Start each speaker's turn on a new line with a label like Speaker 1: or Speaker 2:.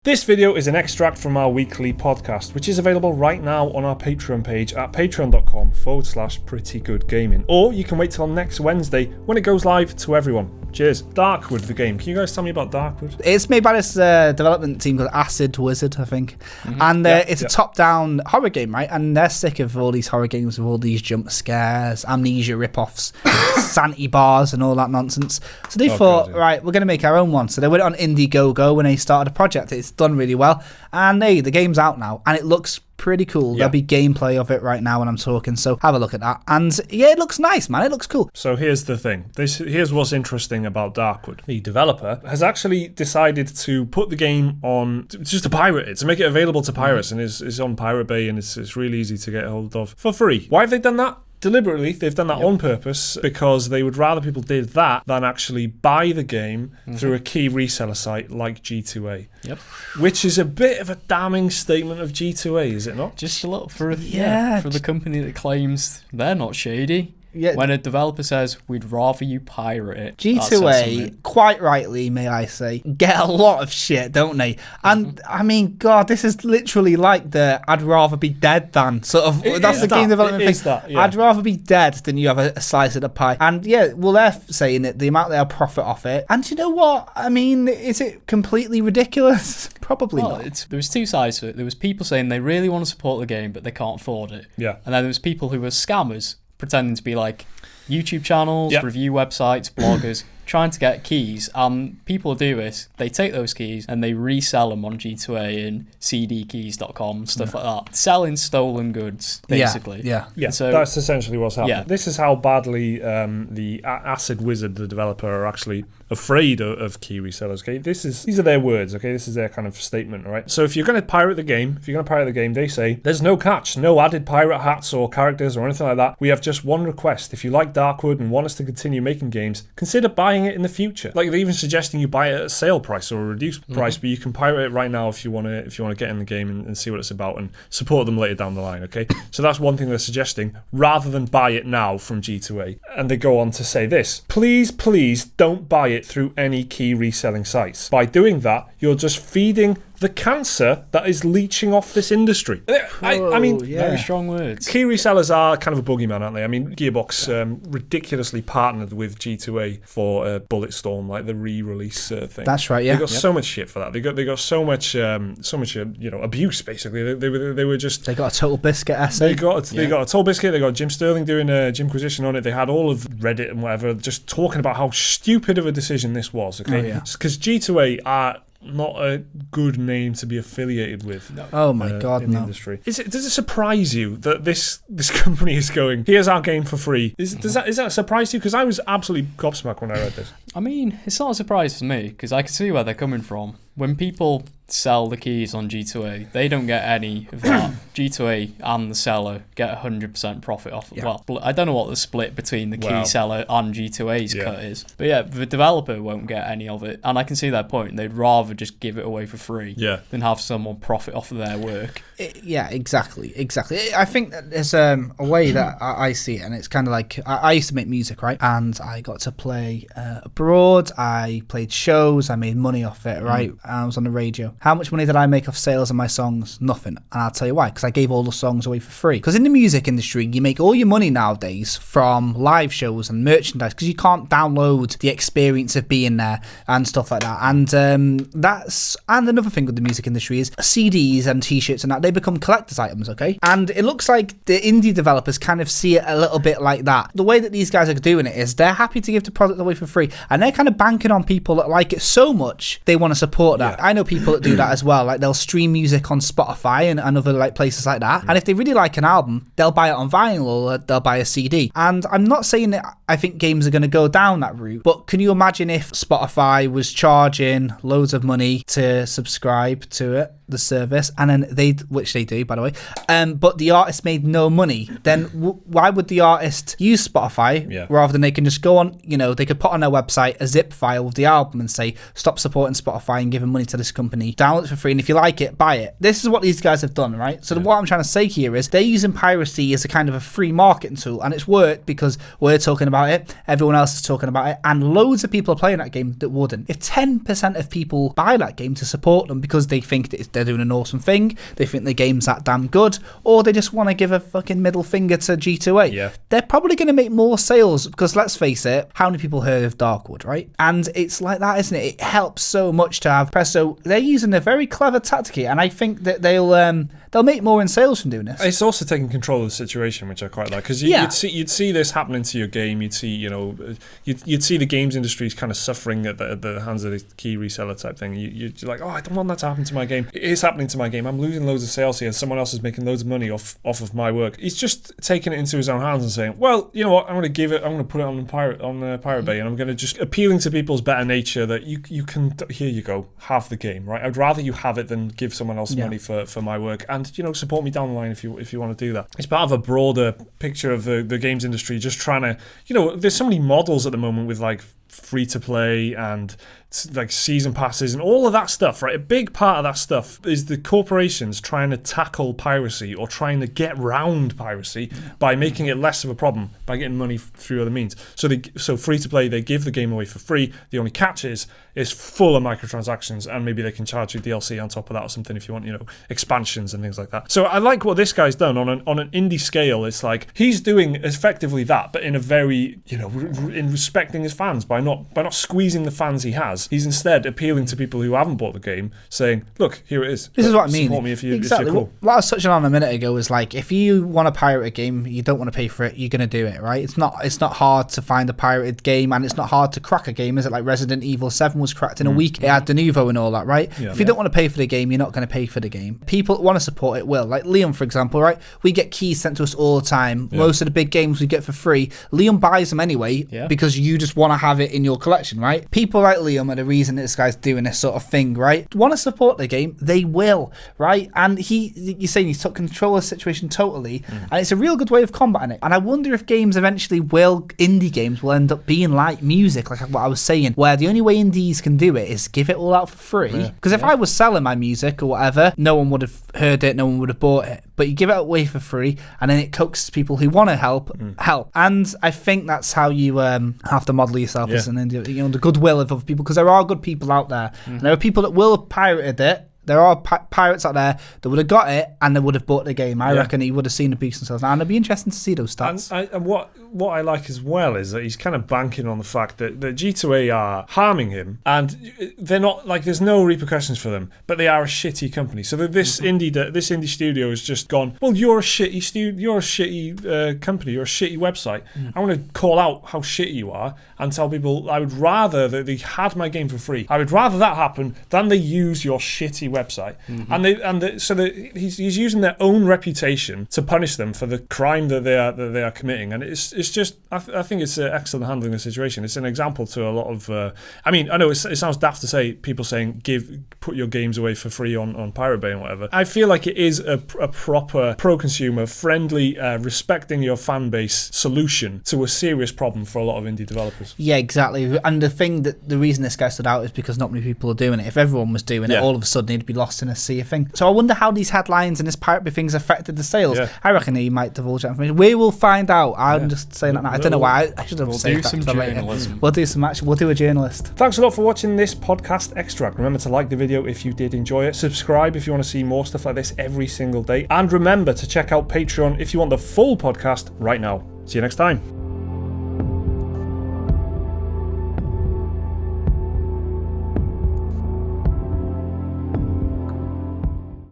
Speaker 1: This video is an extract from our weekly podcast, which is available right now on our Patreon page at patreon.com/prettygoodgaming. Or you can wait till next Wednesday when it goes live to everyone. Cheers. Darkwood, the game. Can you guys tell me about Darkwood?
Speaker 2: It's made by this development team called Acid Wizard, I think. Mm-hmm. And it's a top-down horror game, right? And they're sick of all these horror games with all these jump scares, amnesia rip-offs, Santy bars and all that nonsense. So they thought, right, we're going to make our own one. So they went on Indiegogo when they started a project. It's done really well. And hey, the game's out now. And it looks pretty cool. There'll be gameplay of it right now when I'm talking, so have a look at that. And yeah, it looks nice, man. It looks cool.
Speaker 1: So here's the thing. Here's what's interesting about Darkwood. The developer has actually decided to put the game on, just to pirate it, to make it available to pirates, and it's on Pirate Bay, and it's really easy to get hold of for free. Why have they done that? Deliberately, they've done that on purpose because they would rather people did that than actually buy the game through a key reseller site like G2A. Yep. Which is a bit of a damning statement of G2A, is it not?
Speaker 3: Just a little for the company that claims they're not shady. Yeah. When a developer says, we'd rather you pirate it.
Speaker 2: G2A, quite rightly, may I say, get a lot of shit, don't they? And, I mean, God, this is literally like the I'd rather be dead than sort of, that's the game development thing. I'd rather be dead than you have a slice of the pie. And yeah, well, they're saying that the amount they'll profit off it. And you know what? I mean, is it completely ridiculous? Probably not.
Speaker 3: There was two sides to it. There was people saying they really want to support the game, but they can't afford it. Yeah. And then there was people who were scammers, pretending to be like YouTube channels, review websites, bloggers, trying to get keys. People do this. They take those keys and they resell them on G2A and cdkeys.com, stuff like that. Selling stolen goods, basically.
Speaker 2: Yeah.
Speaker 1: So that's essentially what's happened. Yeah. This is how badly the Acid Wizard, the developer, are actually afraid of key resellers. Okay, these are their words. Okay, this is their kind of statement. All right. So if you're going to pirate the game, they say there's no catch, no added pirate hats or characters or anything like that. We have just one request. If you like Darkwood and want us to continue making games, consider buying it in the future. Like, they're even suggesting you buy it at a sale price or a reduced price, but you can pirate it right now if you want to get in the game and see what it's about and support them later down the line. Okay, so that's one thing they're suggesting, rather than buy it now from G2A. And they go on to say this: please don't buy it through any key reselling sites. By doing that, you're just feeding the cancer that is leeching off this industry. I mean,
Speaker 3: very strong words.
Speaker 1: Key resellers are kind of a boogeyman, aren't they? I mean, Gearbox ridiculously partnered with G2A for Bulletstorm, like the re-release thing.
Speaker 2: That's right. Yeah,
Speaker 1: they got so much shit for that. They got so much abuse. Basically, they were just.
Speaker 2: They got a Total Biscuit essay.
Speaker 1: They got a Total Biscuit. They got Jim Sterling doing Jimquisition on it. They had all of Reddit and whatever just talking about how stupid of a decision this was. Okay, because G2A are not a good name to be affiliated with.
Speaker 2: No. Oh my God,
Speaker 1: in the industry. Does it surprise you that this company is going, here's our game for free? Is that surprise you? Because I was absolutely gobsmacked when I read this.
Speaker 3: I mean, it's not a surprise for me because I can see where they're coming from. When people sell the keys on G2A, they don't get any of that. G2A and the seller get 100% profit off. Yeah. Well, I don't know what the split between the key seller and G2A's cut is. But yeah, the developer won't get any of it. And I can see their point. They'd rather just give it away for free than have someone profit off of their work.
Speaker 2: Yeah, exactly. I think that there's a way that I see it, and it's kind of like, I used to make music, right? And I got to play abroad. I played shows. I made money off it, right? I was on the radio. How much money did I make off sales of my songs? Nothing. And I'll tell you why. Because I gave all the songs away for free. Because in the music industry, you make all your money nowadays from live shows and merchandise, because you can't download the experience of being there and stuff like that. And and another thing with the music industry is CDs and t-shirts and that, they become collector's items, okay? And it looks like the indie developers kind of see it a little bit like that. The way that these guys are doing it is they're happy to give the product away for free, and they're kind of banking on people that like it so much they want to support that. I know people that do that as well. Like, they'll stream music on Spotify and other like places like that. And if they really like an album, they'll buy it on vinyl or they'll buy a CD. And I'm not saying that I think games are going to go down that route, but can you imagine if Spotify was charging loads of money to subscribe to it? the service, and then which they do, by the way, but the artist made no money, then why would the artist use Spotify rather than they can just go on, they could put on their website a zip file with the album and say, stop supporting Spotify and giving money to this company, download it for free, and if you like it, buy it. This is what these guys have done, right? So what I'm trying to say here is they're using piracy as a kind of a free marketing tool, and it's worked because we're talking about it, everyone else is talking about it, and loads of people are playing that game that wouldn't. If 10% of people buy that game to support them because they think that they're doing an awesome thing, they think the game's that damn good, or they just want to give a fucking middle finger to G2A, they're probably going to make more sales, because let's face it, how many people heard of Darkwood, right? And it's like that, isn't it? It helps so much to have press. So they're using a very clever tactic here, and I think that they'll make more in sales from doing this.
Speaker 1: It's also taking control of the situation, which I quite like, because you'd see this happening to your game. You'd see, you'd see the games industry kind of suffering at the hands of the key reseller type thing. You're like, I don't want that to happen to my game. It is happening to my game. I'm losing loads of sales here. Someone else is making loads of money off of my work. He's just taking it into his own hands and saying, well, you know what? I'm going to put it on Pirate Bay, and I'm going to just appealing to people's better nature that you can. Here you go, have the game, right? I'd rather you have it than give someone else money for my work. And support me down the line if you want to do that. It's part of a broader picture of the games industry, just trying to, there's so many models at the moment with like free to play and like season passes and all of that stuff, right? A big part of that stuff is the corporations trying to tackle piracy or trying to get round piracy by making it less of a problem by getting money through other means. So free to play, they give the game away for free. The only catch is it's full of microtransactions, and maybe they can charge you DLC on top of that or something if you want, expansions and things like that. So I like what this guy's done on an indie scale. It's like he's doing effectively that, but in a very, in respecting his fans by not squeezing the fans he has. He's instead appealing to people who haven't bought the game, saying, look, here it is.
Speaker 2: This is what I mean.
Speaker 1: Support me if you're cool.
Speaker 2: What I was touching on a minute ago is like, if you want to pirate a game, you don't want to pay for it, you're going to do it, right? It's not hard to find a pirated game, and it's not hard to crack a game, is it? Like Resident Evil 7 was cracked in a week. It had Denuvo and all that, right? Yeah. If you don't want to pay for the game, you're not going to pay for the game. People that want to support it will. Like Liam, for example, right? We get keys sent to us all the time. Yeah. Most of the big games we get for free. Liam buys them anyway because you just want to have it in your collection, right? People like Liam are the reason this guy's doing this sort of thing, right? Want to support the game, they will, right? And you're saying he's took control of the situation totally, and it's a real good way of combating it. And I wonder if games eventually indie games will end up being like music, like what I was saying, where the only way indies can do it is give it all out for free. Because if I was selling my music or whatever, no one would have heard it, no one would have bought it. But you give it away for free, and then it coaxes people who want to help. And I think that's how you have to model yourself as an indie, the goodwill of other people, because there are good people out there. And there are people that will have pirated it. There are pirates out there that would have got it and they would have bought the game. I reckon he would have seen the boost themselves. And it'd be interesting to see those stats.
Speaker 1: And what I like as well is that he's kind of banking on the fact that G2A are harming him, and they're not like there's no repercussions for them, but they are a shitty company. So this indie studio has just gone, well, you're a shitty company, you're a shitty website. I want to call out how shitty you are and tell people I would rather that they had my game for free. I would rather that happen than they use your shitty website. So he's using their own reputation to punish them for the crime that they are committing, and it's just I think it's excellent handling the situation. It's an example to a lot of I know it sounds daft to say people saying put your games away for free on Pirate Bay and whatever. I feel like it is a proper pro-consumer friendly respecting your fan base solution to a serious problem for a lot of indie developers.
Speaker 2: Yeah, exactly. And the reason this guy stood out is because not many people are doing it. If everyone was doing it, all of a sudden he'd be lost in a sea of thing. So I wonder how these headlines and this Pirate Bay things affected the sales. I reckon he might divulge that information. We will find out. I'm just saying that now. I don't know why. I should have said that. We'll do a journalist.
Speaker 1: Thanks a lot for watching this podcast extract. Remember to like the video if you did enjoy it. Subscribe if you want to see more stuff like this every single day. And remember to check out Patreon if you want the full podcast right now. See you next time.